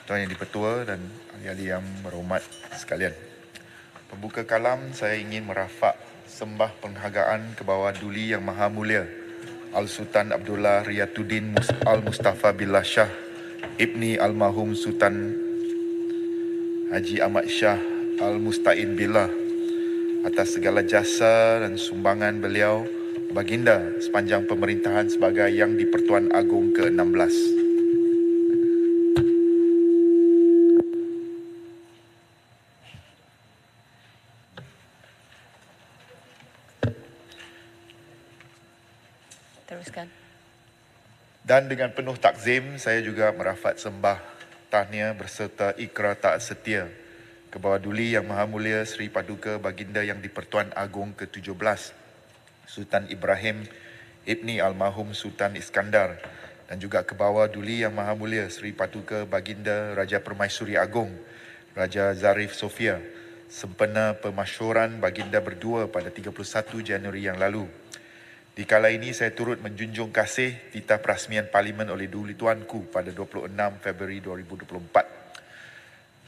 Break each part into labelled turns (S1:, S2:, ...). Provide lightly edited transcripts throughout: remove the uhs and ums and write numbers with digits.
S1: Tuan Yang Dipertua dan ahli-ahli yang berhormat sekalian. Pembuka kalam, saya ingin merafak sembah penghargaan ke bawah Duli Yang Maha Mulia Al-Sultan Abdullah Riyatuddin Al-Mustafa Billah Shah Ibni Almarhum Sultan Haji Ahmad Shah Al-Mustain Billah atas segala jasa dan sumbangan beliau baginda sepanjang pemerintahan sebagai Yang di-Pertuan Agong ke-16.
S2: Teruskan.
S1: Dan dengan penuh takzim, saya juga merafat sembah tahniah berserta ikrar taat setia ke bawah Duli Yang Maha Mulia Seri Paduka Baginda Yang di-Pertuan Agong ke-17 Sultan Ibrahim Ibni Almarhum Sultan Iskandar dan juga ke bawah Duli Yang Maha Mulia Seri Paduka Baginda Raja Permaisuri Agong Raja Zarif Sofia sempena pemasyuran baginda berdua pada 31 Januari yang lalu. Di kala ini saya turut menjunjung kasih titah perasmian Parlimen oleh Duli Tuanku pada 26 Februari 2024.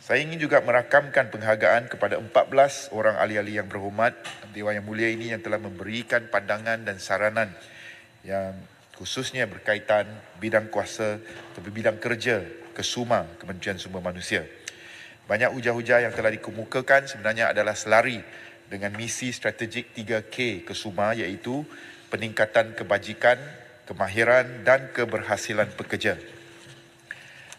S1: Saya ingin juga merakamkan penghargaan kepada 14 orang ahli-ahli yang berhormat Dewan Yang Mulia ini yang telah memberikan pandangan dan saranan yang khususnya berkaitan bidang kuasa atau bidang kerja Kesuma Kementerian Sumber Manusia. Banyak hujah-hujah yang telah dikemukakan sebenarnya adalah selari dengan misi strategik 3K Kesuma, iaitu peningkatan kebajikan, kemahiran dan keberhasilan pekerja.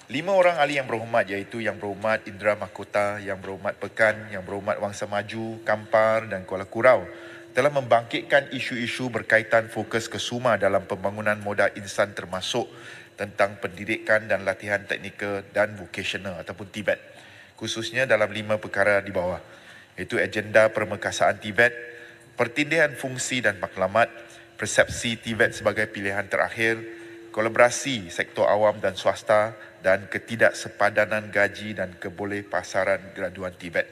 S1: 5 orang ahli yang berhormat iaitu Yang Berhormat Indra Mahkota, Yang Berhormat Pekan, Yang Berhormat Wangsa Maju, Kampar dan Kuala Kurau telah membangkitkan isu-isu berkaitan fokus Kesuma dalam pembangunan modal insan termasuk tentang pendidikan dan latihan teknikal dan vocasional ataupun TVET, khususnya dalam 5 perkara di bawah, iaitu agenda permekasaan TVET, pertindihan fungsi dan maklumat, persepsi TVET sebagai pilihan terakhir, kolaborasi sektor awam dan swasta dan ketidaksepadanan gaji dan kebolehpasaran graduan TVET.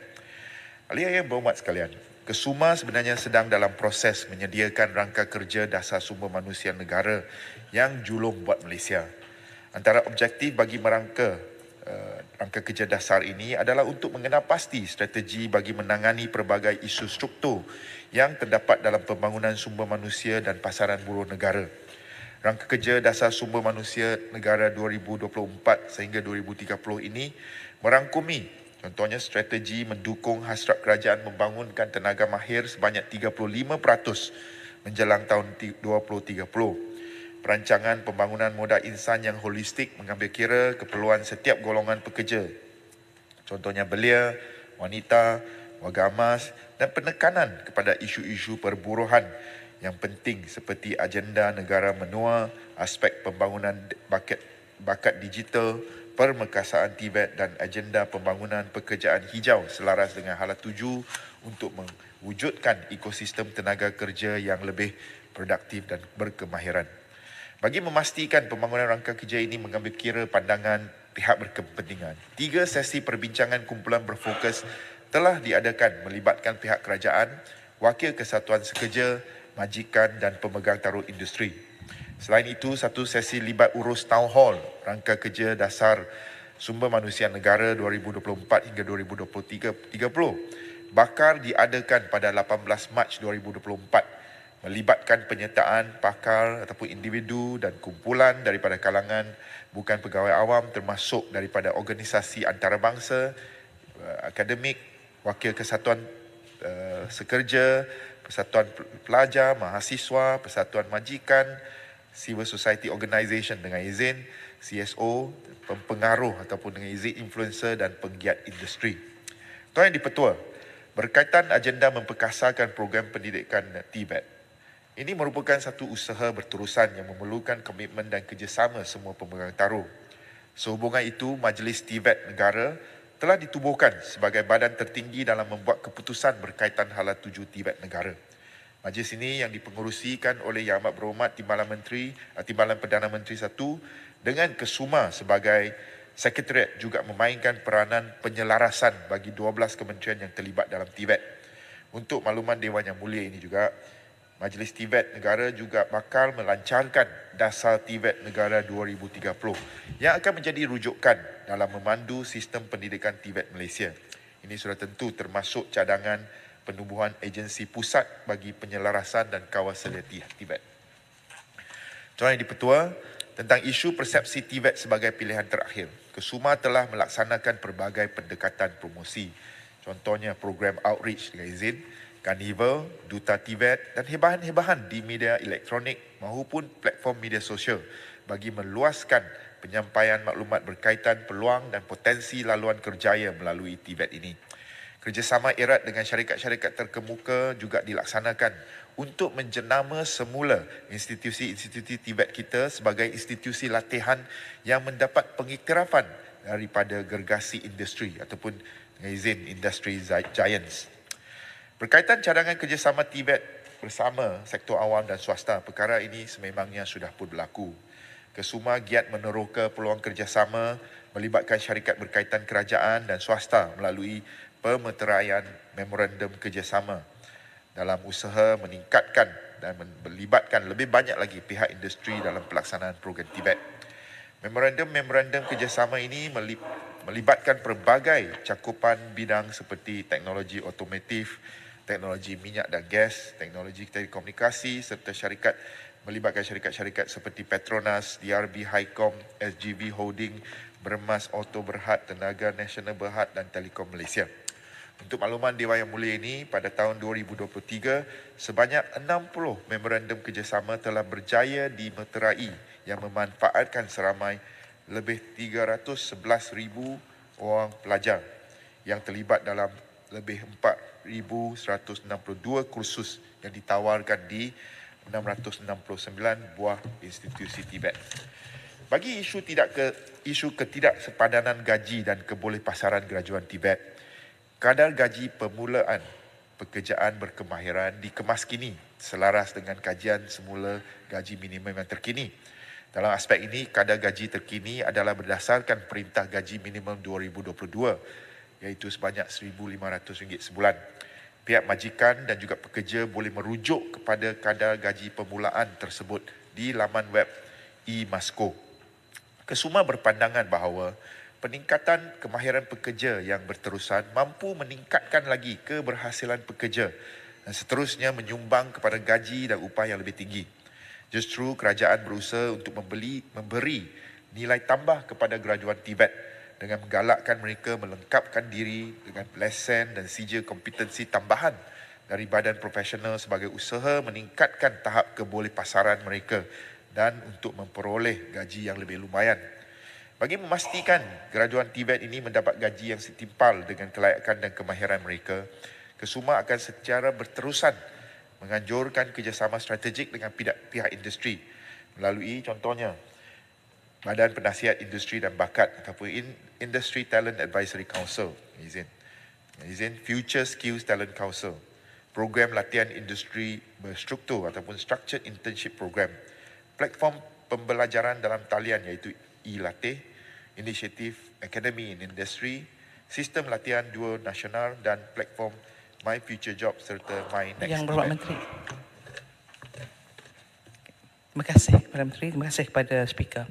S1: Ahli-ahli yang berhormat sekalian, Kesuma sebenarnya sedang dalam proses menyediakan rangka kerja dasar sumber manusia negara yang julung buat Malaysia. Antara objektif bagi merangka rangka kerja dasar ini adalah untuk mengenal pasti strategi bagi menangani pelbagai isu struktur yang terdapat dalam pembangunan sumber manusia dan pasaran buruh negara. Rangka kerja dasar sumber manusia negara 2024 sehingga 2030 ini merangkumi contohnya strategi mendukung hasrat kerajaan membangunkan tenaga mahir sebanyak 35% menjelang tahun 2030. Perancangan pembangunan modal insan yang holistik mengambil kira keperluan setiap golongan pekerja. Contohnya belia, wanita, warga emas dan penekanan kepada isu-isu perburuhan yang penting seperti agenda negara menua, aspek pembangunan bakat digital, permekasaan TVET dan agenda pembangunan pekerjaan hijau selaras dengan hala tuju untuk mewujudkan ekosistem tenaga kerja yang lebih produktif dan berkemahiran. Bagi memastikan pembangunan rangka kerja ini mengambil kira pandangan pihak berkepentingan, 3 sesi perbincangan kumpulan berfokus telah diadakan melibatkan pihak kerajaan, wakil kesatuan sekerja, majikan dan pemegang taruh industri. Selain itu, 1 sesi libat urus Town Hall rangka kerja dasar sumber manusia negara 2024 hingga 2030 bakal diadakan pada 18 Mac 2024 melibatkan penyertaan pakar ataupun individu dan kumpulan daripada kalangan bukan pegawai awam termasuk daripada organisasi antarabangsa, akademik, wakil kesatuan sekerja, persatuan pelajar, mahasiswa, persatuan majikan, civil society organisation dengan izin, CSO, pempengaruh ataupun dengan izin influencer dan penggiat industri. Tuan Yang Dipertua, berkaitan agenda memperkasarkan program pendidikan TVET, ini merupakan satu usaha berterusan yang memerlukan komitmen dan kerjasama semua pemegang taruh. Sehubungan itu, Majlis TVET Negara telah ditubuhkan sebagai badan tertinggi dalam membuat keputusan berkaitan hala tuju TVET Negara. Majlis ini yang dipengerusikan oleh Yang Amat Berhormat Timbalan Perdana Menteri 1 dengan Kesuma sebagai Sekretariat juga memainkan peranan penyelarasan bagi 12 kementerian yang terlibat dalam TVET. Untuk makluman Dewan Yang Mulia ini juga, Majlis Tibet Negara juga bakal melancarkan Dasar Tibet Negara 2030 yang akan menjadi rujukan dalam memandu sistem pendidikan Tibet Malaysia. Ini sudah tentu termasuk cadangan penubuhan agensi pusat bagi penyelarasan dan kawal selia Tibet. Tuan Yang di-Pertua, tentang isu persepsi Tibet sebagai pilihan terakhir, Kesuma telah melaksanakan pelbagai pendekatan promosi. Contohnya program outreach dengan izin, Carnival, Duta Tibet dan hebahan-hebahan di media elektronik maupun platform media sosial bagi meluaskan penyampaian maklumat berkaitan peluang dan potensi laluan kerjaya melalui Tibet ini. Kerjasama erat dengan syarikat-syarikat terkemuka juga dilaksanakan untuk menjenama semula institusi-institusi Tibet kita sebagai institusi latihan yang mendapat pengiktirafan daripada gergasi industri ataupun dengan izin industry giants. Berkaitan cadangan kerjasama Tibet bersama sektor awam dan swasta, perkara ini sememangnya sudah pun berlaku. Kesuma giat meneroka peluang kerjasama melibatkan syarikat berkaitan kerajaan dan swasta melalui pemeteraian memorandum kerjasama dalam usaha meningkatkan dan melibatkan lebih banyak lagi pihak industri dalam pelaksanaan program Tibet. Memorandum kerjasama ini melibatkan pelbagai cakupan bidang seperti teknologi otomotif, teknologi minyak dan gas, teknologi telekomunikasi serta melibatkan syarikat-syarikat seperti Petronas, DRB Highcom, SGV Holding, Bermas Auto Berhad, Tenaga Nasional Berhad dan Telekom Malaysia. Untuk makluman Dewan Yang Mulia ini, pada tahun 2023, sebanyak 60 memorandum kerjasama telah berjaya dimeterai yang memanfaatkan seramai lebih 311,000 orang pelajar yang terlibat dalam lebih 4,162 kursus yang ditawarkan di 669 buah institusi Tibet. Bagi isu ketidaksepadanan gaji dan kebolehpasaran graduan Tibet, kadar gaji permulaan pekerjaan berkemahiran dikemas kini selaras dengan kajian semula gaji minimum yang terkini. Dalam aspek ini, kadar gaji terkini adalah berdasarkan Perintah Gaji Minimum 2022 iaitu sebanyak RM1,500 sebulan. Pihak majikan dan juga pekerja boleh merujuk kepada kadar gaji permulaan tersebut di laman web eMasko. Kesuma berpandangan bahawa peningkatan kemahiran pekerja yang berterusan mampu meningkatkan lagi keberhasilan pekerja dan seterusnya menyumbang kepada gaji dan upah yang lebih tinggi. Justru kerajaan berusaha untuk memberi nilai tambah kepada graduan Tibet dengan menggalakkan mereka melengkapkan diri dengan lesen dan sijil kompetensi tambahan dari badan profesional sebagai usaha meningkatkan tahap kebolehpasaran mereka dan untuk memperoleh gaji yang lebih lumayan. Bagi memastikan graduan Tibet ini mendapat gaji yang setimpal dengan kelayakan dan kemahiran mereka, Kesuma akan secara berterusan menganjurkan kerjasama strategik dengan pihak industri melalui contohnya Badan Penasihat Industri dan Bakat ataupun Industry Talent Advisory Council, izin Future Skills Talent Council, program latihan industri berstruktur ataupun Structured Internship Program, platform pembelajaran dalam talian iaitu e-latih, inisiatif Academy in Industry, sistem latihan dual nasional dan platform My Future Job serta My Next
S2: Yang Berhormat Menteri. Terima kasih kepada Menteri, terima kasih kepada Speaker.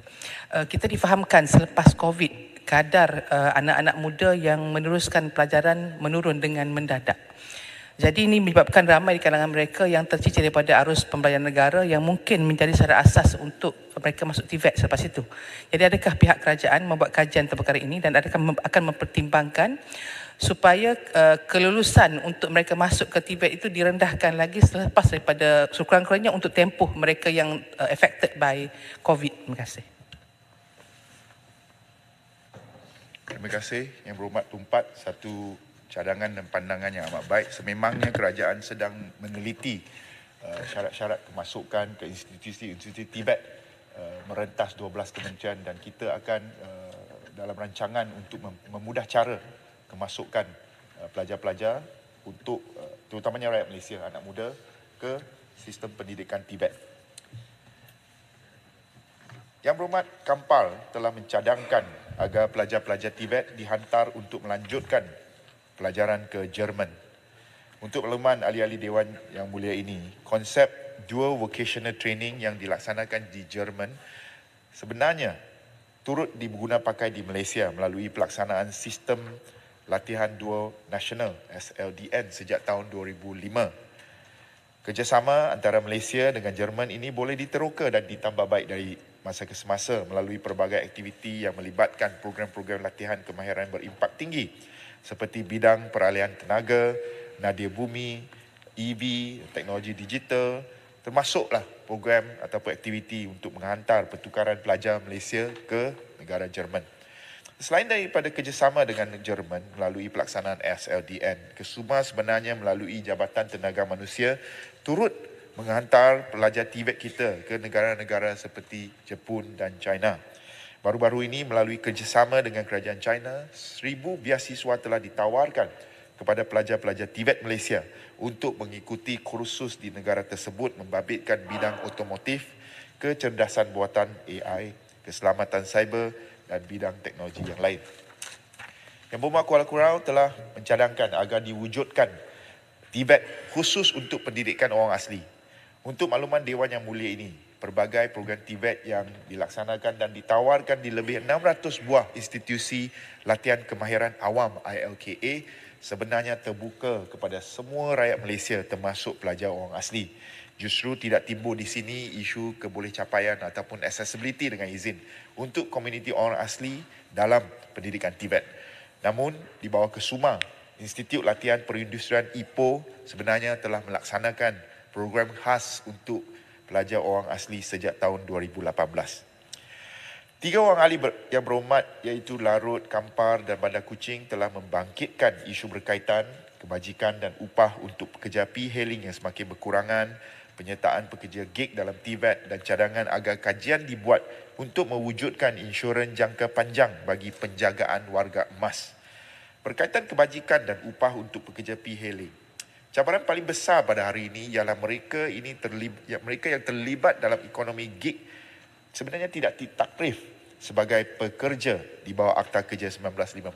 S2: Kita difahamkan selepas COVID, kadar anak-anak muda yang meneruskan pelajaran menurun dengan mendadak. Jadi ini menyebabkan ramai di kalangan mereka yang tercicir daripada arus pembelajaran negara yang mungkin menjadi syarat asas untuk mereka masuk TVET selepas itu. Jadi adakah pihak kerajaan membuat kajian tentang perkara ini dan adakah akan mempertimbangkan supaya kelulusan untuk mereka masuk ke TVET itu direndahkan lagi selepas daripada sekurang-kurangnya untuk tempoh mereka yang affected by COVID. Terima kasih.
S1: Terima kasih Yang Berhormat Tumpat, satu cadangan dan pandangan yang amat baik. Sememangnya kerajaan sedang meneliti syarat-syarat kemasukan ke institusi-institusi Tibet merentas 12 kementerian dan kita akan dalam rancangan untuk memudah cara kemasukan pelajar-pelajar untuk terutamanya rakyat Malaysia, anak muda ke sistem pendidikan Tibet. Yang Berhormat Kampal telah mencadangkan agar pelajar-pelajar Tibet dihantar untuk melanjutkan pelajaran ke Jerman. Untuk makluman ahli-ahli Dewan yang mulia ini, konsep dual vocational training yang dilaksanakan di Jerman sebenarnya turut diguna pakai di Malaysia melalui pelaksanaan sistem latihan dual nasional SLDN sejak tahun 2005. Kerjasama antara Malaysia dengan Jerman ini boleh diteroka dan ditambah baik dari masa ke semasa melalui pelbagai aktiviti yang melibatkan program-program latihan kemahiran berimpak tinggi seperti bidang peralihan tenaga, nadia bumi, EV, teknologi digital, termasuklah program ataupun aktiviti untuk menghantar pertukaran pelajar Malaysia ke negara Jerman. Selain daripada kerjasama dengan Jerman melalui pelaksanaan SLDN, KESUMA sebenarnya melalui Jabatan Tenaga Manusia turut menghantar pelajar TVET kita ke negara-negara seperti Jepun dan China. Baru-baru ini melalui kerjasama dengan kerajaan China, 1,000 beasiswa telah ditawarkan kepada pelajar-pelajar TVET Malaysia untuk mengikuti kursus di negara tersebut membabitkan bidang otomotif, kecerdasan buatan AI, keselamatan cyber dan bidang teknologi yang lain. Yang Berhormat Kuala Kurau telah mencadangkan agar diwujudkan TVET khusus untuk pendidikan orang asli. Untuk makluman Dewan Yang Mulia ini, pelbagai program TVET yang dilaksanakan dan ditawarkan di lebih 600 buah institusi latihan kemahiran awam ILKA sebenarnya terbuka kepada semua rakyat Malaysia termasuk pelajar orang asli. Justru tidak timbul di sini isu kebolehcapaian ataupun accessibility dengan izin untuk komuniti orang asli dalam pendidikan TVET. Namun, di bawah KESUMA, Institut Latihan Perindustrian Ipoh sebenarnya telah melaksanakan program khas untuk pelajar orang asli sejak tahun 2018. 3 orang ahli yang berhormat iaitu Larut, Kampar dan Bandar Kuching telah membangkitkan isu berkaitan kebajikan dan upah untuk pekerja e-hailing yang semakin berkurangan, penyertaan pekerja gig dalam TVET dan cadangan agar kajian dibuat untuk mewujudkan insurans jangka panjang bagi penjagaan warga emas. Berkaitan kebajikan dan upah untuk pekerja e-hailing, cabaran paling besar pada hari ini ialah mereka yang terlibat dalam ekonomi gig sebenarnya tidak ditakrif sebagai pekerja di bawah Akta Kerja 1955.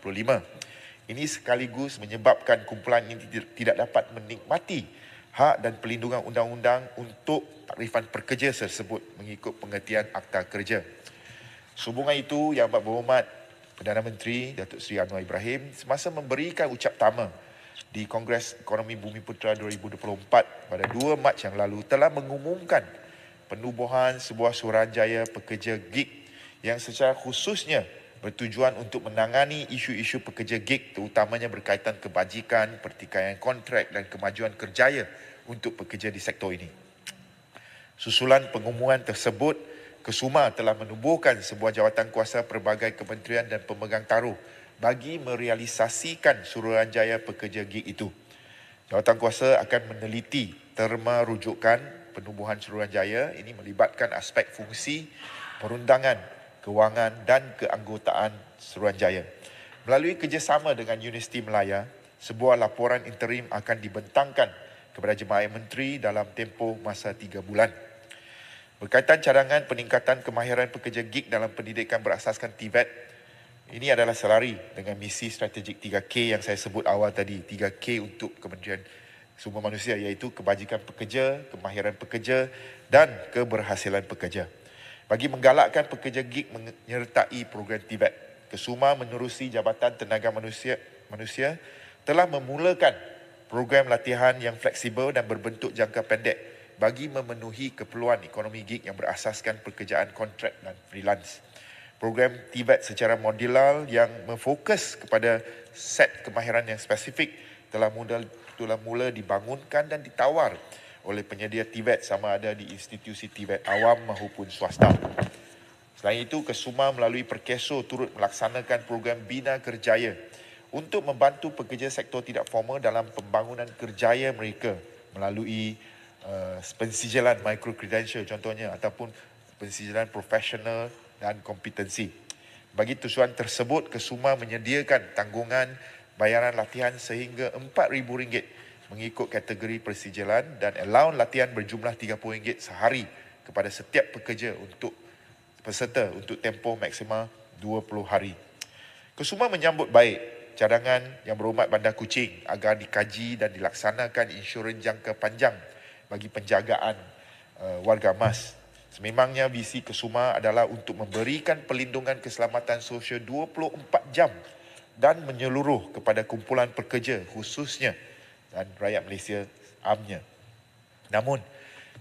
S1: Ini sekaligus menyebabkan kumpulan ini tidak dapat menikmati hak dan perlindungan undang-undang untuk takrifan pekerja tersebut mengikut pengertian Akta Kerja. Sehubungan itu, Yang Berhormat Perdana Menteri Datuk Seri Anwar Ibrahim semasa memberikan ucap tama di Kongres Ekonomi Bumi Putera 2024 pada 2 Mac yang lalu telah mengumumkan penubuhan sebuah suruhanjaya pekerja gig yang secara khususnya bertujuan untuk menangani isu-isu pekerja gig terutamanya berkaitan kebajikan, pertikaian kontrak dan kemajuan kerjaya untuk pekerja di sektor ini. Susulan pengumuman tersebut, KESUMA telah menubuhkan sebuah jawatan kuasa pelbagai kementerian dan pemegang taruh bagi merealisasikan suruhanjaya pekerja gig itu. Jawatan kuasa akan meneliti terma rujukan penubuhan suruhanjaya ini melibatkan aspek fungsi, perundangan, kewangan dan keanggotaan suruhanjaya. Melalui kerjasama dengan Universiti Melaya, sebuah laporan interim akan dibentangkan kepada Jemaah Menteri dalam tempoh masa 3 bulan. Berkaitan cadangan peningkatan kemahiran pekerja gig dalam pendidikan berasaskan TVET, ini adalah selari dengan misi strategik 3K yang saya sebut awal tadi. 3K untuk Kementerian Sumber Manusia iaitu kebajikan pekerja, kemahiran pekerja dan keberhasilan pekerja. Bagi menggalakkan pekerja gig menyertai program TVET, KESUMA menerusi Jabatan Tenaga Manusia telah memulakan program latihan yang fleksibel dan berbentuk jangka pendek bagi memenuhi keperluan ekonomi gig yang berasaskan pekerjaan kontrak dan freelance. Program TVET secara modular yang memfokus kepada set kemahiran yang spesifik telah mula dibangunkan dan ditawar oleh penyedia TVET sama ada di institusi TVET awam maupun swasta. Selain itu, KESUMA melalui Perkeso turut melaksanakan program Bina Kerjaya untuk membantu pekerja sektor tidak formal dalam pembangunan kerjaya mereka melalui pensijalan micro-credential contohnya ataupun pensijalan profesional dan kompetensi. Bagi tujuan tersebut, KESUMA menyediakan tanggungan bayaran latihan sehingga RM4,000 mengikut kategori persijalan dan allowance latihan berjumlah RM30 sehari kepada setiap peserta untuk tempoh maksimal 20 hari. KESUMA menyambut baik Cadangan Yang Berhormat Bandar Kuching agar dikaji dan dilaksanakan insurans jangka panjang bagi penjagaan warga emas. Sememangnya visi Kesuma adalah untuk memberikan perlindungan keselamatan sosial 24 jam dan menyeluruh kepada kumpulan pekerja khususnya dan rakyat Malaysia amnya. Namun,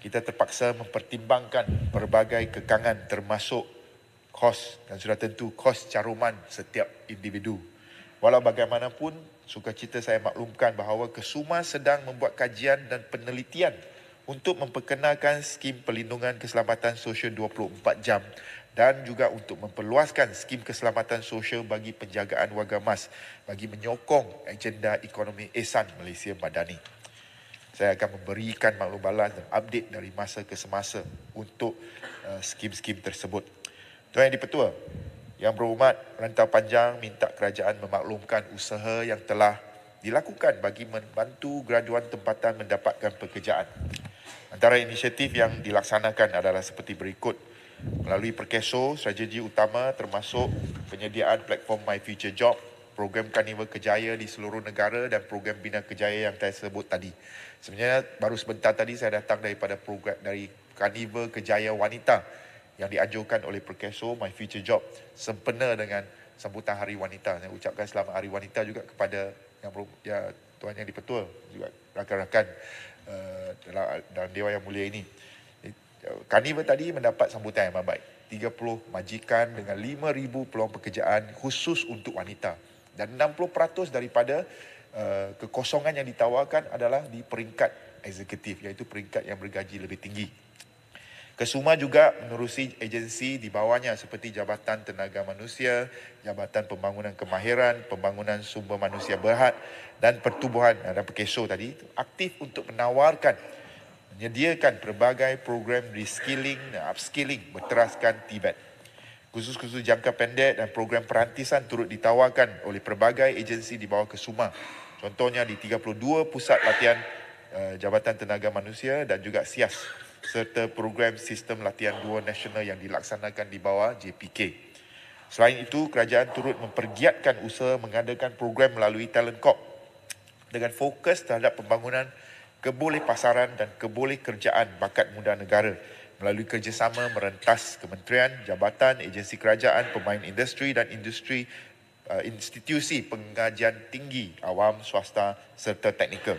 S1: kita terpaksa mempertimbangkan pelbagai kekangan termasuk kos dan sudah tentu kos caruman setiap individu. Walau bagaimanapun, sukacita saya maklumkan bahawa Kesuma sedang membuat kajian dan penelitian untuk memperkenalkan skim perlindungan keselamatan sosial 24 jam dan juga untuk memperluaskan skim keselamatan sosial bagi penjagaan warga emas bagi menyokong agenda ekonomi ehsan Malaysia Madani. Saya akan memberikan maklum balas dan update dari masa ke semasa untuk skim-skim tersebut. Tuan Yang di-Pertua, Yang Berhormat Rantau Panjang minta kerajaan memaklumkan usaha yang telah dilakukan bagi membantu graduan tempatan mendapatkan pekerjaan. Antara inisiatif yang dilaksanakan adalah seperti berikut. Melalui Perkeso, strategi utama termasuk penyediaan platform My Future Job, program Carnival Kejaya di seluruh negara dan program Bina Kejaya yang saya sebut tadi. Sebenarnya baru sebentar tadi saya datang daripada program dari Carnival Kejaya Wanita yang dianjurkan oleh Perkeso, My Future Job, sempena dengan sambutan Hari Wanita. Saya ucapkan selamat Hari Wanita juga kepada Tuan Yang di-Pertua, juga rakan-rakan dalam Dewan Yang Mulia ini. Carnival tadi mendapat sambutan yang baik. 30 majikan dengan 5,000 peluang pekerjaan khusus untuk wanita. Dan 60% daripada kekosongan yang ditawarkan adalah di peringkat eksekutif, iaitu peringkat yang bergaji lebih tinggi. Kesuma juga menerusi agensi di bawahnya seperti Jabatan Tenaga Manusia, Jabatan Pembangunan Kemahiran, Pembangunan Sumber Manusia Berhad dan Pertubuhan dan Perkeso tadi aktif untuk menyediakan pelbagai program reskilling dan upskilling berteraskan Tibet. Khusus-khusus jangka pendek dan program perantisan turut ditawarkan oleh pelbagai agensi di bawah Kesuma. Contohnya di 32 pusat latihan Jabatan Tenaga Manusia dan juga SIAS serta program sistem latihan dua nasional yang dilaksanakan di bawah JPK. Selain itu, kerajaan turut mempergiatkan usaha mengadakan program melalui Talent Corp dengan fokus terhadap pembangunan kebolehpasaran dan kebolehkerjaan bakat muda negara melalui kerjasama merentas kementerian, jabatan, agensi kerajaan, pemain industri dan institusi pengajian tinggi awam, swasta serta teknikal.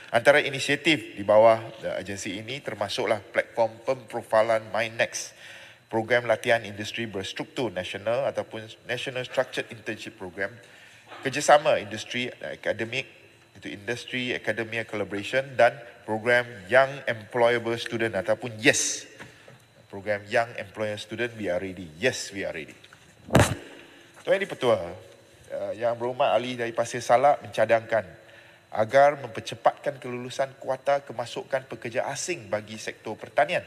S1: Antara inisiatif di bawah agensi ini termasuklah platform pemprofilan MyNext, program latihan industri berstruktur nasional ataupun National Structured Internship Program, kerjasama industri akademik, itu Industry Academia Collaboration dan program Young Employable Student ataupun YES. Program Young Employer Student, we are ready. Yes, we are ready. Tuan Yang di-Pertua, Yang Berhormat Ahli dari Pasir Salak mencadangkan agar mempercepatkan kelulusan kuota kemasukan pekerja asing bagi sektor pertanian.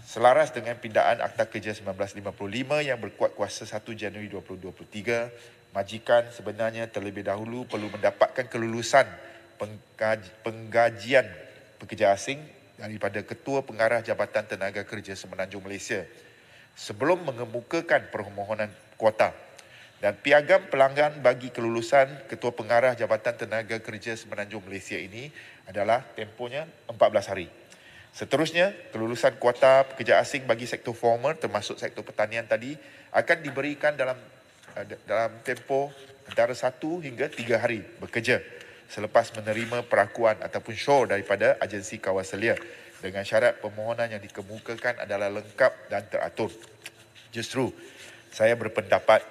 S1: Selaras dengan pindaan Akta Kerja 1955 yang berkuat kuasa 1 Januari 2023, majikan sebenarnya terlebih dahulu perlu mendapatkan kelulusan penggajian pekerja asing daripada Ketua Pengarah Jabatan Tenaga Kerja Semenanjung Malaysia sebelum mengemukakan permohonan kuota. Dan piagam pelanggan bagi kelulusan Ketua Pengarah Jabatan Tenaga Kerja Semenanjung Malaysia ini adalah tempohnya 14 hari. Seterusnya, kelulusan kuota pekerja asing bagi sektor formal termasuk sektor pertanian tadi akan diberikan dalam tempoh antara 1 hingga 3 hari bekerja selepas menerima perakuan ataupun syur daripada agensi kawasalia dengan syarat permohonan yang dikemukakan adalah lengkap dan teratur. Justru, saya berpendapat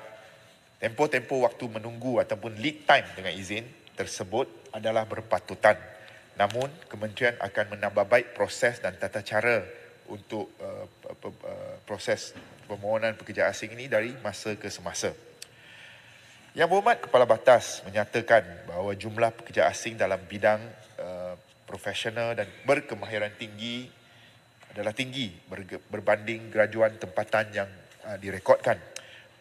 S1: tempoh-tempoh waktu menunggu ataupun lead time dengan izin tersebut adalah berpatutan. Namun, kementerian akan menambah baik proses dan tata cara untuk proses permohonan pekerja asing ini dari masa ke semasa. Yang Berhormat Kepala Batas menyatakan bahawa jumlah pekerja asing dalam bidang profesional dan berkemahiran tinggi adalah tinggi berbanding graduan tempatan yang direkodkan.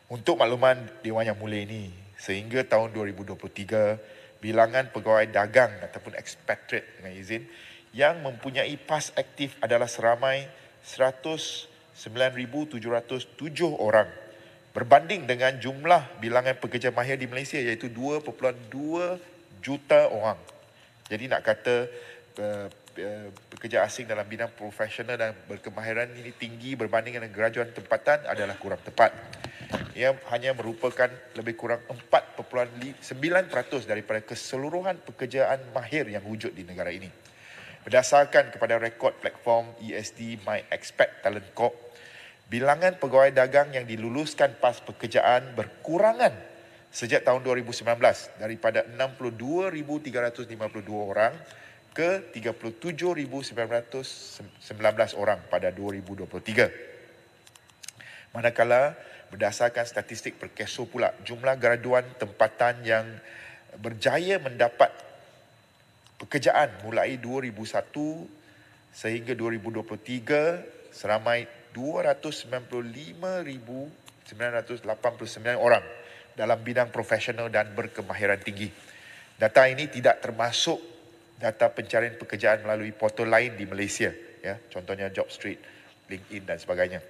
S1: Untuk makluman Dewan Yang Mulia ini, sehingga tahun 2023, bilangan pegawai dagang ataupun expatriate dengan izin yang mempunyai PAS aktif adalah seramai 109,707 orang berbanding dengan jumlah bilangan pekerja mahir di Malaysia iaitu 2.2 juta orang. Jadi nak kata pekerja asing dalam bidang profesional dan berkemahiran ini tinggi berbanding dengan graduan tempatan adalah kurang tepat. Ia hanya merupakan lebih kurang 4.9% daripada keseluruhan pekerjaan mahir yang wujud di negara ini. Berdasarkan kepada rekod platform ESD My Expat Talent Corp, bilangan pegawai dagang yang diluluskan PAS pekerjaan berkurangan sejak tahun 2019 daripada 62,352 orang ke 37,919 orang pada 2023. Manakala berdasarkan statistik Perkeso pula, jumlah graduan tempatan yang berjaya mendapat pekerjaan mulai 2001 sehingga 2023 seramai 295,989 orang dalam bidang profesional dan berkemahiran tinggi. Data ini tidak termasuk data pencarian pekerjaan melalui portal lain di Malaysia, ya, contohnya JobStreet, LinkedIn dan sebagainya.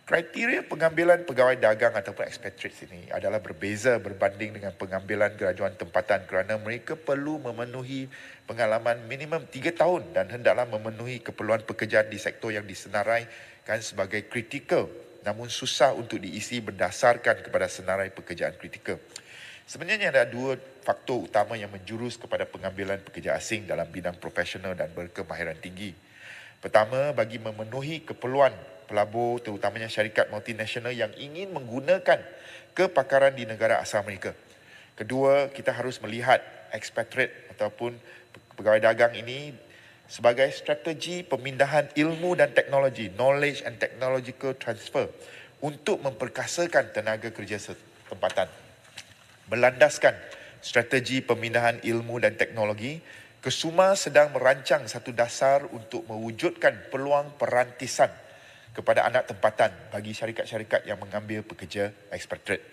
S1: Kriteria pengambilan pegawai dagang ataupun expatriates ini adalah berbeza berbanding dengan pengambilan graduan tempatan kerana mereka perlu memenuhi pengalaman minimum 3 tahun dan hendaklah memenuhi keperluan pekerjaan di sektor yang disenaraikan sebagai kritikal namun susah untuk diisi berdasarkan kepada senarai pekerjaan kritikal. Sebenarnya ada 2 faktor utama yang menjurus kepada pengambilan pekerja asing dalam bidang profesional dan berkemahiran tinggi. Pertama, bagi memenuhi keperluan pelabur terutamanya syarikat multinasional yang ingin menggunakan kepakaran di negara asal mereka. Kedua, kita harus melihat expatriate ataupun pegawai dagang ini sebagai strategi pemindahan ilmu dan teknologi, knowledge and technological transfer untuk memperkasakan tenaga kerja tempatan. Berlandaskan strategi pemindahan ilmu dan teknologi, Kesuma sedang merancang satu dasar untuk mewujudkan peluang perantisan kepada anak tempatan bagi syarikat-syarikat yang mengambil pekerja expatriate.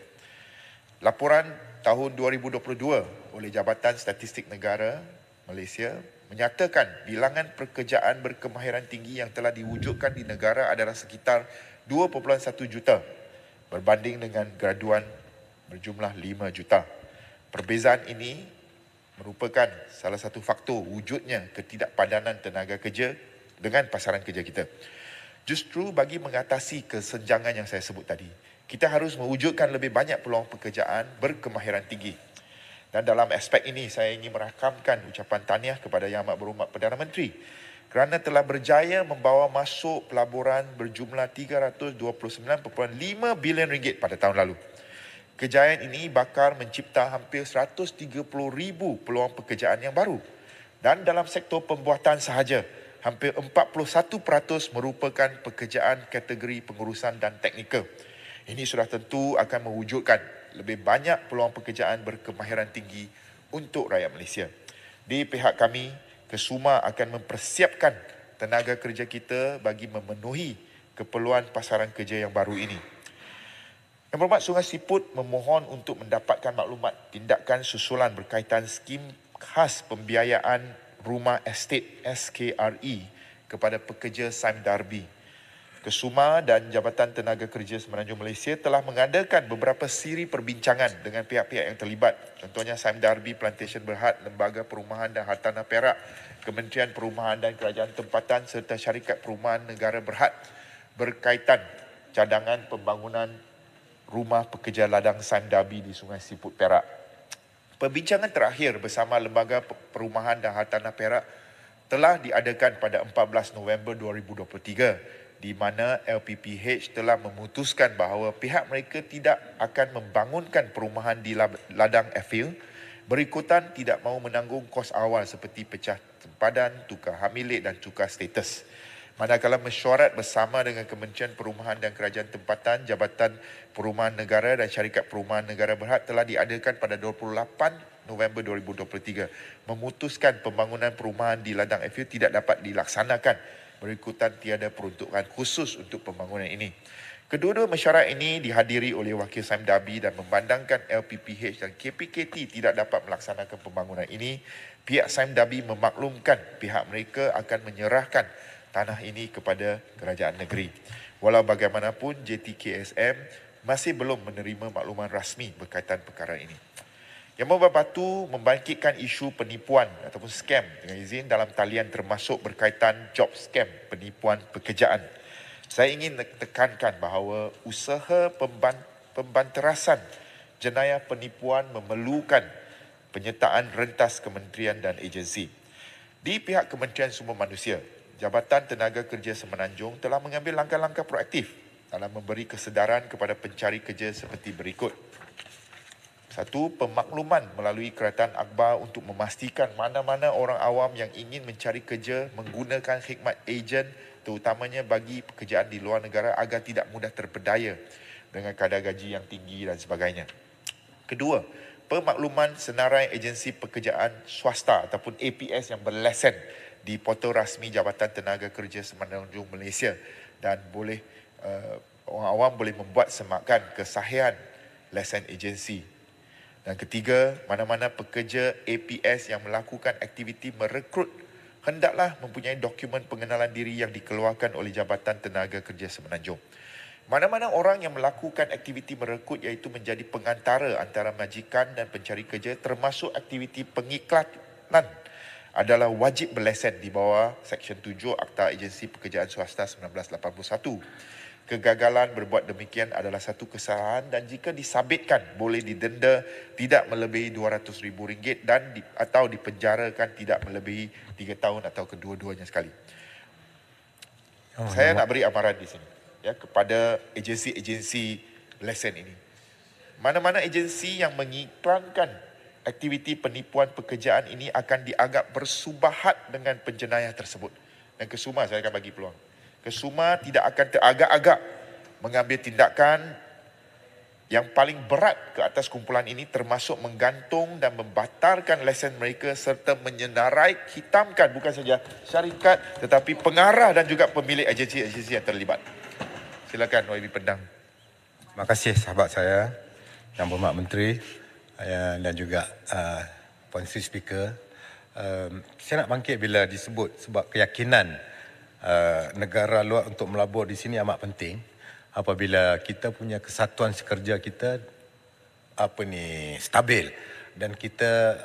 S1: Laporan tahun 2022 oleh Jabatan Statistik Negara Malaysia menyatakan bilangan pekerjaan berkemahiran tinggi yang telah diwujudkan di negara adalah sekitar 2.1 juta berbanding dengan graduan berjumlah 5 juta. Perbezaan ini merupakan salah satu faktor wujudnya ketidakpadanan tenaga kerja dengan pasaran kerja kita. Justru bagi mengatasi kesenjangan yang saya sebut tadi, kita harus mewujudkan lebih banyak peluang pekerjaan berkemahiran tinggi. Dan dalam aspek ini, saya ingin merakamkan ucapan tahniah kepada Yang Amat Berhormat Perdana Menteri kerana telah berjaya membawa masuk pelaburan berjumlah 329.5 bilion ringgit pada tahun lalu. Kejayaan ini bakal mencipta hampir 130,000 peluang pekerjaan yang baru. Dan dalam sektor pembuatan sahaja, hampir 41% merupakan pekerjaan kategori pengurusan dan teknikal. Ini sudah tentu akan mewujudkan lebih banyak peluang pekerjaan berkemahiran tinggi untuk rakyat Malaysia. Di pihak kami, Kesuma akan mempersiapkan tenaga kerja kita bagi memenuhi keperluan pasaran kerja yang baru ini. Yang Berhormat Sungai Siput memohon untuk mendapatkan maklumat tindakan susulan berkaitan skim khas pembiayaan rumah estate SKRE kepada pekerja Sime Darby. Kesuma dan Jabatan Tenaga Kerja Semenanjung Malaysia telah mengadakan beberapa siri perbincangan dengan pihak-pihak yang terlibat. Contohnya Sime Darby Plantation Berhad, Lembaga Perumahan dan Hartanah Perak, Kementerian Perumahan dan Kerajaan Tempatan serta Syarikat Perumahan Negara Berhad berkaitan cadangan pembangunan rumah pekerja ladang Sime Darby di Sungai Siput Perak. Perbincangan terakhir bersama Lembaga Perumahan dan Hartanah Perak telah diadakan pada 14 November 2023 di mana LPPH telah memutuskan bahawa pihak mereka tidak akan membangunkan perumahan di ladang Airfield berikutan tidak mahu menanggung kos awal seperti pecah sempadan, tukar hak milik dan tukar status. Manakala mesyuarat bersama dengan Kementerian Perumahan dan Kerajaan Tempatan, Jabatan Perumahan Negara dan Syarikat Perumahan Negara Berhad telah diadakan pada 28 November 2023 memutuskan pembangunan perumahan di ladang Airfield tidak dapat dilaksanakan berikutan tiada peruntukan khusus untuk pembangunan ini. Kedua-dua mesyuarat ini dihadiri oleh Wakil Sime Darby dan memandangkan LPPH dan KPKT tidak dapat melaksanakan pembangunan ini, pihak Sime Darby memaklumkan pihak mereka akan menyerahkan tanah ini kepada kerajaan negeri. Walau bagaimanapun, JTKSM masih belum menerima makluman rasmi berkaitan perkara ini. Yang Membuat Batu membangkitkan isu penipuan ataupun skam dengan izin dalam talian termasuk berkaitan job scam, penipuan pekerjaan. Saya ingin tekankan bahawa usaha pembanterasan jenayah penipuan memerlukan penyertaan rentas kementerian dan agensi. Di pihak Kementerian Sumber Manusia, Jabatan Tenaga Kerja Semenanjung telah mengambil langkah-langkah proaktif dalam memberi kesedaran kepada pencari kerja seperti berikut. Satu, pemakluman melalui kerajaan akhbar untuk memastikan mana-mana orang awam yang ingin mencari kerja menggunakan khidmat ejen terutamanya bagi pekerjaan di luar negara agar tidak mudah terpedaya dengan kadar gaji yang tinggi dan sebagainya. Kedua, pemakluman senarai agensi pekerjaan swasta ataupun APS yang berlesen di portal rasmi Jabatan Tenaga Kerja Semenanjung Malaysia dan orang awam boleh membuat semakan kesahihan lesen agensi. Dan ketiga, mana-mana pekerja APS yang melakukan aktiviti merekrut hendaklah mempunyai dokumen pengenalan diri yang dikeluarkan oleh Jabatan Tenaga Kerja Semenanjung. Mana-mana orang yang melakukan aktiviti merekrut iaitu menjadi pengantara antara majikan dan pencari kerja termasuk aktiviti pengiklanan adalah wajib berlesen di bawah Seksyen 7 Akta Agensi Pekerjaan Swasta 1981. Kegagalan berbuat demikian adalah satu kesalahan dan jika disabitkan boleh didenda tidak melebihi RM200,000 dan atau dipenjarakan tidak melebihi 3 tahun atau kedua-duanya sekali. Saya nak beri amaran di sini ya kepada agensi-agensi lesen ini. Mana-mana agensi yang mengiklankan aktiviti penipuan pekerjaan ini akan dianggap bersubahat dengan penjenayah tersebut. Dan Kesuma saya akan bagi peluang. Kesuma tidak akan teragak-agak mengambil tindakan yang paling berat ke atas kumpulan ini termasuk menggantung dan membatalkan lesen mereka serta menyenarai hitamkan bukan saja syarikat tetapi pengarah dan juga pemilik agensi-agensi yang terlibat. Silakan YB Pendang.
S3: Terima kasih sahabat saya Yang Berhormat Menteri dan juga Puan Sri Speaker. Saya nak bangkit bila disebut sebab keyakinan negara luar untuk melabur di sini amat penting apabila kita punya kesatuan sekerja kita stabil dan kita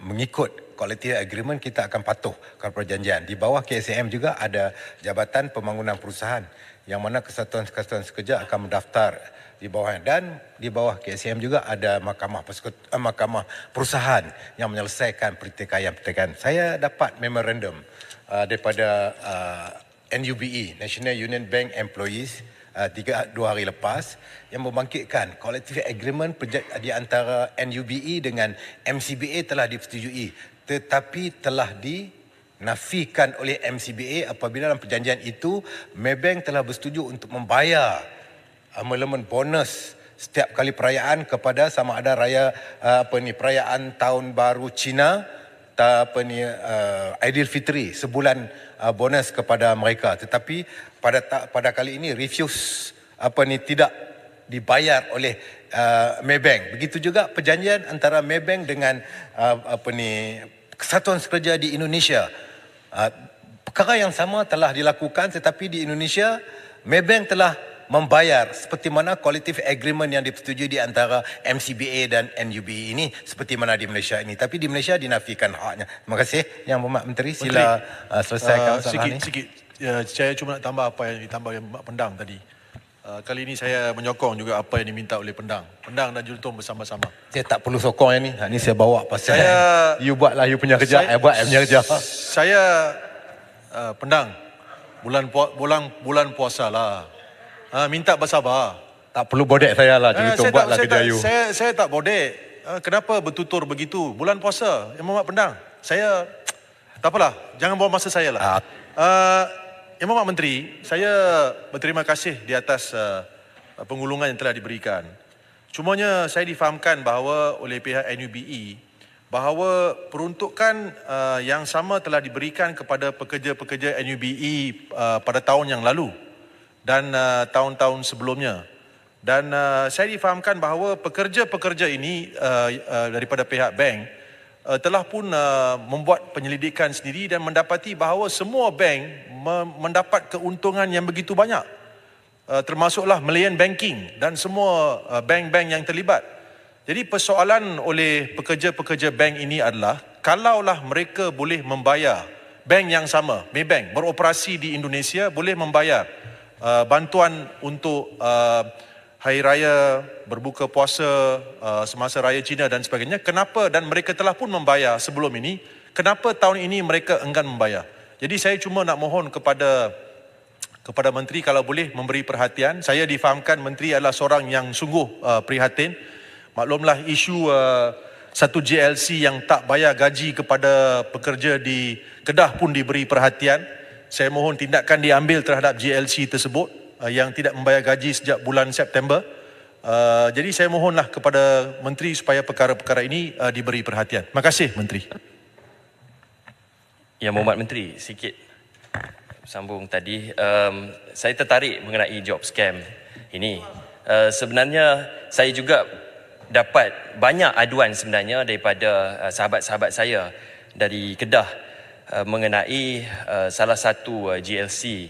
S3: mengikut quality agreement, kita akan patuh kepada perjanjian. Di bawah KSM juga ada Jabatan Pembangunan Perusahaan yang mana kesatuan-kesatuan sekerja akan mendaftar di bawahnya dan di bawah KSM juga ada Mahkamah Perusahaan yang menyelesaikan pertikaian-pertikaian. Saya dapat memorandum daripada NUBE, National Union Bank Employees, 2 hari lepas yang membangkitkan collective agreement di antara NUBE dengan MCBA telah disetujui tetapi telah dinafikan oleh MCBA apabila dalam perjanjian itu Maybank telah bersetuju untuk membayar elemen bonus setiap kali perayaan kepada sama ada perayaan tahun baru Cina Aidilfitri sebulan bonus kepada mereka tetapi pada kali ini refuse tidak dibayar oleh Maybank. Begitu juga perjanjian antara Maybank dengan kesatuan sekerja di Indonesia. Perkara yang sama telah dilakukan tetapi di Indonesia Maybank telah membayar seperti mana collective agreement yang disetujui di antara MCBA dan NUBE ini seperti mana di Malaysia ini. Tapi di Malaysia dinafikan haknya. Terima kasih Yang Berhormat Menteri. Sila selesaikan soalan ini.
S4: Sikit. Saya cuma nak tambah apa yang ditambah yang Pendang tadi. Kali ini saya menyokong juga apa yang diminta oleh Pendang. Pendang dan Julton bersama-sama.
S3: Saya tak perlu sokong yang ni. Ini saya bawa pasal you buatlah you punya kerja, saya buat punya kerja.
S4: Saya Pendang bulan puasa lah. Minta bersabar.
S3: Tak perlu bodek saya lah. Julton buatlah kerja you.
S4: Saya tak bodek. Kenapa bertutur begitu? Bulan puasa, Yang Berhormat Pendang. Saya tak apalah, jangan bawa masa saya lah. Yang Berhormat Menteri, saya berterima kasih di atas pengulungan yang telah diberikan. Cumanya saya difahamkan bahawa oleh pihak NUBE bahawa peruntukan yang sama telah diberikan kepada pekerja-pekerja NUBE pada tahun yang lalu dan tahun-tahun sebelumnya. Dan saya difahamkan bahawa pekerja-pekerja ini daripada pihak bank telah pun membuat penyelidikan sendiri dan mendapati bahawa semua bank mendapat keuntungan yang begitu banyak. termasuklah Malayan Banking dan semua bank-bank yang terlibat. Jadi persoalan oleh pekerja-pekerja bank ini adalah kalaulah mereka boleh membayar, bank yang sama, Maybank, beroperasi di Indonesia, boleh membayar bantuan untuk Hari Raya, berbuka puasa, semasa Raya Cina dan sebagainya. Kenapa, dan mereka telah pun membayar sebelum ini, kenapa tahun ini mereka enggan membayar? Jadi saya cuma nak mohon kepada Menteri kalau boleh memberi perhatian. Saya difahamkan Menteri adalah seorang yang sungguh prihatin. Maklumlah isu satu JLC yang tak bayar gaji kepada pekerja di Kedah pun diberi perhatian. Saya mohon tindakan diambil terhadap JLC tersebut yang tidak membayar gaji sejak bulan September. Jadi saya mohonlah kepada Menteri supaya perkara-perkara ini diberi perhatian. Terima kasih Menteri.
S5: Ya, Mohd Menteri, sikit sambung tadi. Saya tertarik mengenai job scam ini. Sebenarnya saya juga dapat banyak aduan sebenarnya daripada sahabat-sahabat saya dari Kedah mengenai salah satu GLC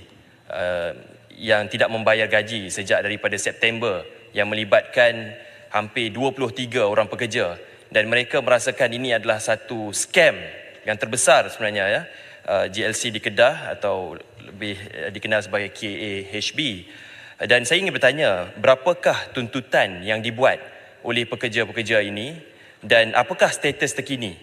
S5: yang tidak membayar gaji sejak daripada September yang melibatkan hampir 23 orang pekerja, dan mereka merasakan ini adalah satu scam yang terbesar sebenarnya, ya. GLC di Kedah atau lebih dikenal sebagai KAHB. Dan saya ingin bertanya, berapakah tuntutan yang dibuat oleh pekerja-pekerja ini dan apakah status terkini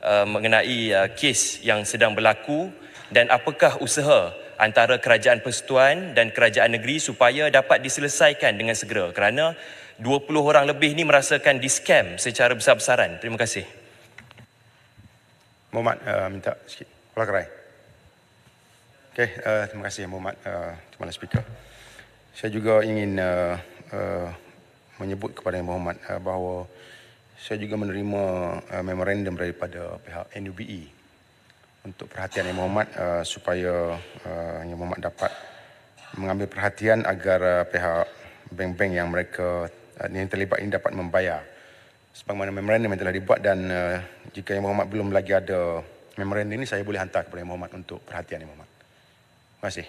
S5: mengenai kes yang sedang berlaku, dan apakah usaha antara Kerajaan Persekutuan dan Kerajaan Negeri supaya dapat diselesaikan dengan segera, kerana 20 orang lebih ni merasakan di-scam secara besar-besaran. Terima kasih.
S6: Mohd minta sikit. Kepala Kerai. Okey, terima kasih Mohd Kepala Speaker. Saya juga ingin menyebut kepada Yang Berhormat bahawa saya juga menerima memorandum daripada pihak NUBE untuk perhatian Yang Berhormat supaya Yang Berhormat dapat mengambil perhatian agar pihak bank-bank yang mereka yang terlibat ini dapat membayar sebagaimana memorandum yang telah dibuat, dan jika Yang Berhormat belum lagi ada memorandum ini, saya boleh hantar kepada Yang Berhormat untuk perhatian Yang Berhormat. Terima kasih.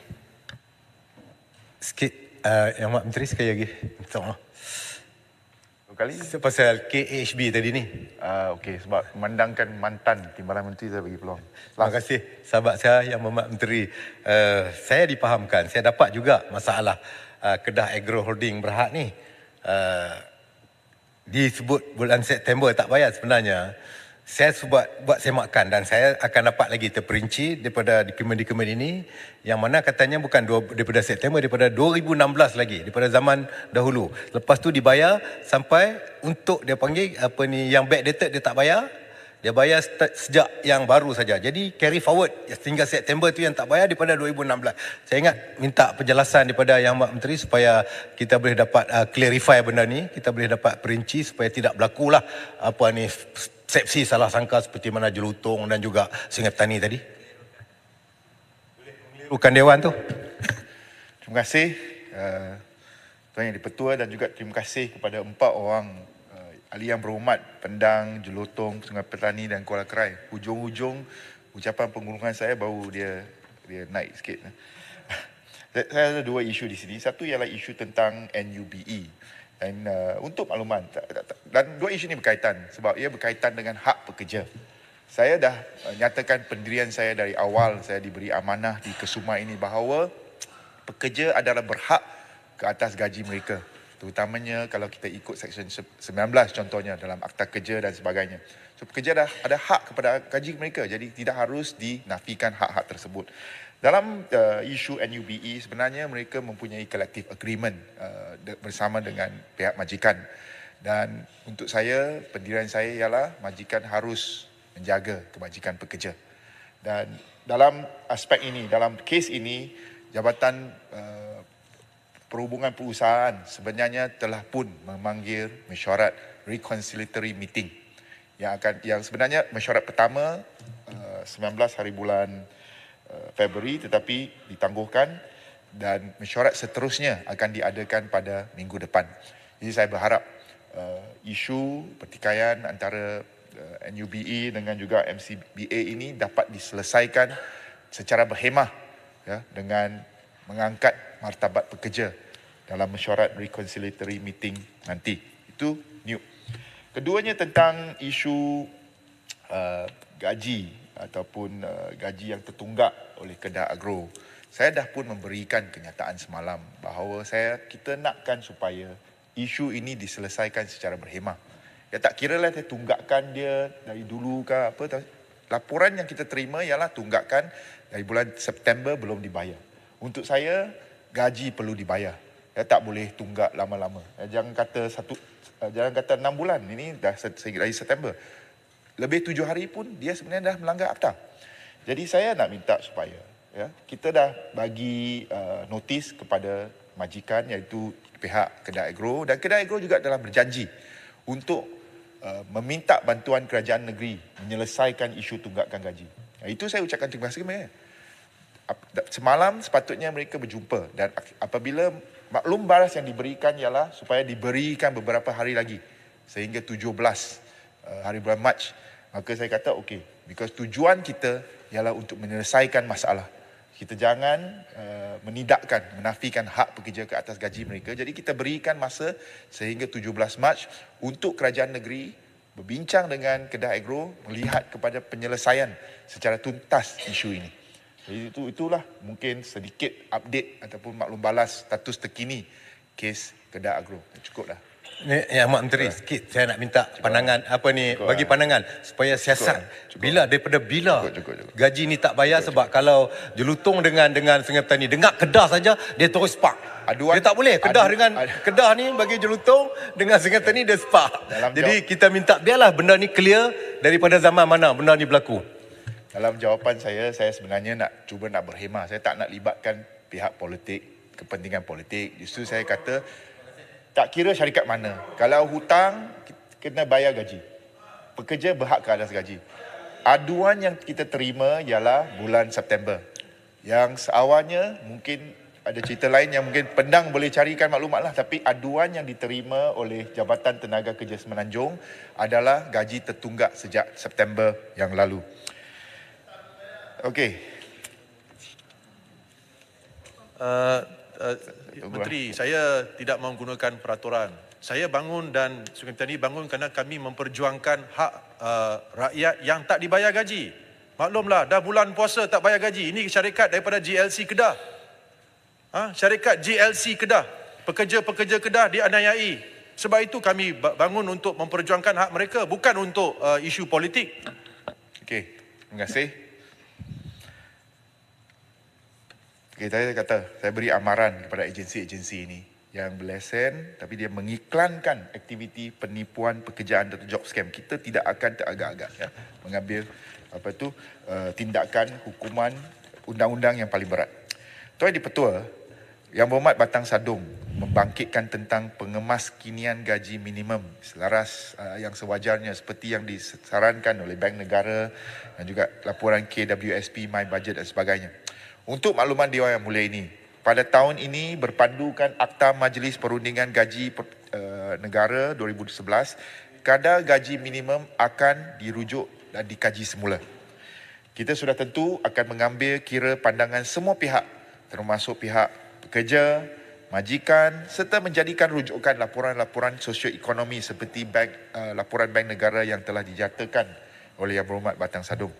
S3: Sikit, Yang Berhormat Menteri sekali lagi. Minta maaf.
S1: Kali
S3: Pasal KHB tadi ni.
S1: okey, sebab memandangkan mantan Timbalan Menteri, saya bagi peluang.
S3: Terima kasih sahabat saya Yang Berhormat Menteri. Saya dipahamkan, saya dapat juga masalah Kedah Agro Holding Berhad ni. Disebut bulan September tak bayar. Sebenarnya saya buat semakan dan saya akan dapat lagi terperinci daripada dokumen-dokumen ini, yang mana katanya bukan daripada September, daripada 2016 lagi, daripada zaman dahulu. Lepas tu dibayar sampai untuk dia panggil apa ni, yang backdated dia tak bayar. Dia bayar sejak yang baru saja. Jadi carry forward sehingga September tu yang tak bayar daripada 2016. Saya ingat minta penjelasan daripada Yang Berhormat Menteri supaya kita boleh dapat clarify benda ni, kita boleh dapat perinci supaya tidak berlakulah apa ni persepsi salah sangka seperti mana Jelutong dan juga Sungai Petani tadi. Boleh mengelirukan Dewan tu.
S1: Terima kasih Tuan Yang di-Pertua, dan juga terima kasih kepada 4 orang ahli yang berhormat, Pendang, Jelutong, Sungai Petani dan Kuala Kerai. Hujung-hujung ucapan pengurungan saya baru dia naik sikit. Saya ada 2 isu di sini. Satu ialah isu tentang NUBE. Dan untuk makluman, dan 2 isu ini berkaitan sebab ia berkaitan dengan hak pekerja. Saya dah nyatakan pendirian saya dari awal saya diberi amanah di Kesuma ini bahawa pekerja adalah berhak ke atas gaji mereka. Terutamanya kalau kita ikut Seksyen 19 contohnya dalam Akta Kerja dan sebagainya. So pekerja dah ada hak kepada gaji mereka, jadi tidak harus dinafikan hak-hak tersebut. Dalam isu NUBE, sebenarnya mereka mempunyai collective agreement bersama dengan pihak majikan. Dan untuk saya, pendirian saya ialah majikan harus menjaga kebajikan pekerja. Dan dalam aspek ini, dalam kes ini, Jabatan Perhubungan Perusahaan sebenarnya telah pun memanggil mesyuarat reconciliatory meeting yang sebenarnya mesyuarat pertama 19 hari bulan Februari tetapi ditangguhkan, dan mesyuarat seterusnya akan diadakan pada minggu depan. Jadi saya berharap isu pertikaian antara NUBE dengan juga MCBA ini dapat diselesaikan secara berhemah, ya, dengan mengangkat martabat pekerja dalam mesyuarat reconciliatory meeting nanti. Itu new. Keduanya tentang isu gaji ataupun gaji yang tertunggak oleh Kedah Agro. Saya dah pun memberikan kenyataan semalam bahawa kita nakkan supaya isu ini diselesaikan secara berhemah. Ya tak kira lah saya tunggakkan dia dari dulu ke apa. Laporan yang kita terima ialah tunggakan dari bulan September belum dibayar. Untuk saya, gaji perlu dibayar. Ya, tak boleh tunggak lama-lama. Jangan kata 6 bulan. Ini dah dari September. Lebih 7 hari pun dia sebenarnya dah melanggar akta. Jadi saya nak minta supaya kita dah bagi notis kepada majikan iaitu pihak Kedah Agro, dan Kedah Agro juga telah berjanji untuk meminta bantuan kerajaan negeri menyelesaikan isu tunggakan gaji. Itu saya ucapkan terima kasih mereka. Semalam sepatutnya mereka berjumpa, dan apabila maklum baras yang diberikan ialah supaya diberikan beberapa hari lagi sehingga 17 hari bulan Mac, maka saya kata okey, because tujuan kita ialah untuk menyelesaikan masalah. Kita jangan menafikan hak pekerja ke atas gaji mereka. Jadi kita berikan masa sehingga 17 Mac untuk kerajaan negeri berbincang dengan Kedah Agro, melihat kepada penyelesaian secara tuntas isu ini. Jadi itulah mungkin sedikit update ataupun maklum balas status terkini kes Kedah Agro. Cukup dah.
S3: Yang Mak Menteri, sikit saya nak minta pandangan bagi pandangan supaya siasat daripada bila gaji ni tak bayar. Sebab kalau jelutong dengan Sungai Petani dengar Kedah saja dia terus spark. Dia tak boleh Kedah ni bagi jelutong dengan Sungai Petani dia spark. Jadi kita minta biarlah benda ni clear daripada zaman mana benda ni berlaku.
S1: Dalam jawapan saya sebenarnya cuba nak berhemah. Saya tak nak libatkan pihak politik, kepentingan politik. Justru saya kata tak kira syarikat mana. Kalau hutang, kena bayar gaji. Pekerja berhak ke atas gaji. Aduan yang kita terima ialah bulan September. Yang seawalnya mungkin ada cerita lain yang mungkin pendang boleh carikan maklumat lah. Tapi aduan yang diterima oleh Jabatan Tenaga Kerja Semenanjung adalah gaji tertunggak sejak September yang lalu. Okey.
S4: Menteri, saya tidak menggunakan peraturan. Saya bangun dan Sungai Petani bangun kerana kami memperjuangkan hak rakyat yang tak dibayar gaji. Maklumlah, dah bulan puasa tak bayar gaji. Ini syarikat daripada GLC Kedah. Syarikat GLC Kedah. Pekerja-pekerja Kedah dianiayai. Sebab itu kami bangun untuk memperjuangkan hak mereka, bukan untuk isu politik.
S1: Okey, terima kasih. Saya kata, saya beri amaran kepada agensi-agensi ini yang berlesen tapi dia mengiklankan aktiviti penipuan pekerjaan atau job scam. Kita tidak akan teragak-agak mengambil tindakan hukuman undang-undang yang paling berat. Tuan Di-Pertua, Yang Berhormat Batang Sadong membangkitkan tentang pengemaskinian gaji minimum selaras yang sewajarnya seperti yang disarankan oleh Bank Negara dan juga laporan KWSP, My Budget dan sebagainya. Untuk makluman Dewan Yang Mulia ini, pada tahun ini berpandukan Akta Majlis Perundingan Gaji Negara 2011, kadar gaji minimum akan dirujuk dan dikaji semula. Kita sudah tentu akan mengambil kira pandangan semua pihak, termasuk pihak pekerja, majikan, serta menjadikan rujukan laporan-laporan sosioekonomi seperti laporan Bank Negara yang telah dijatakan oleh Yang Berhormat Batang Sadong.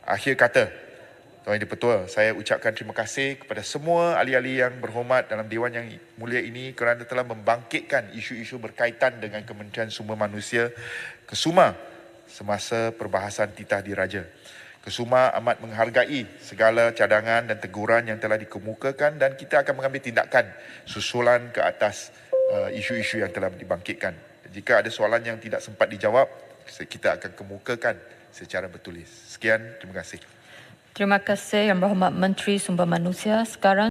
S1: Akhir kata, Tuan Di-Pertua, saya ucapkan terima kasih kepada semua ahli-ahli yang berhormat dalam Dewan Yang Mulia ini kerana telah membangkitkan isu-isu berkaitan dengan Kementerian Sumber Manusia Kesuma semasa perbahasan titah diraja. Kesuma amat menghargai segala cadangan dan teguran yang telah dikemukakan dan kita akan mengambil tindakan susulan ke atas isu-isu yang telah dibangkitkan. Jika ada soalan yang tidak sempat dijawab, kita akan kemukakan secara bertulis. Sekian, terima kasih.
S7: Terima kasih Yang Berhormat Menteri Sumber Manusia. Sekarang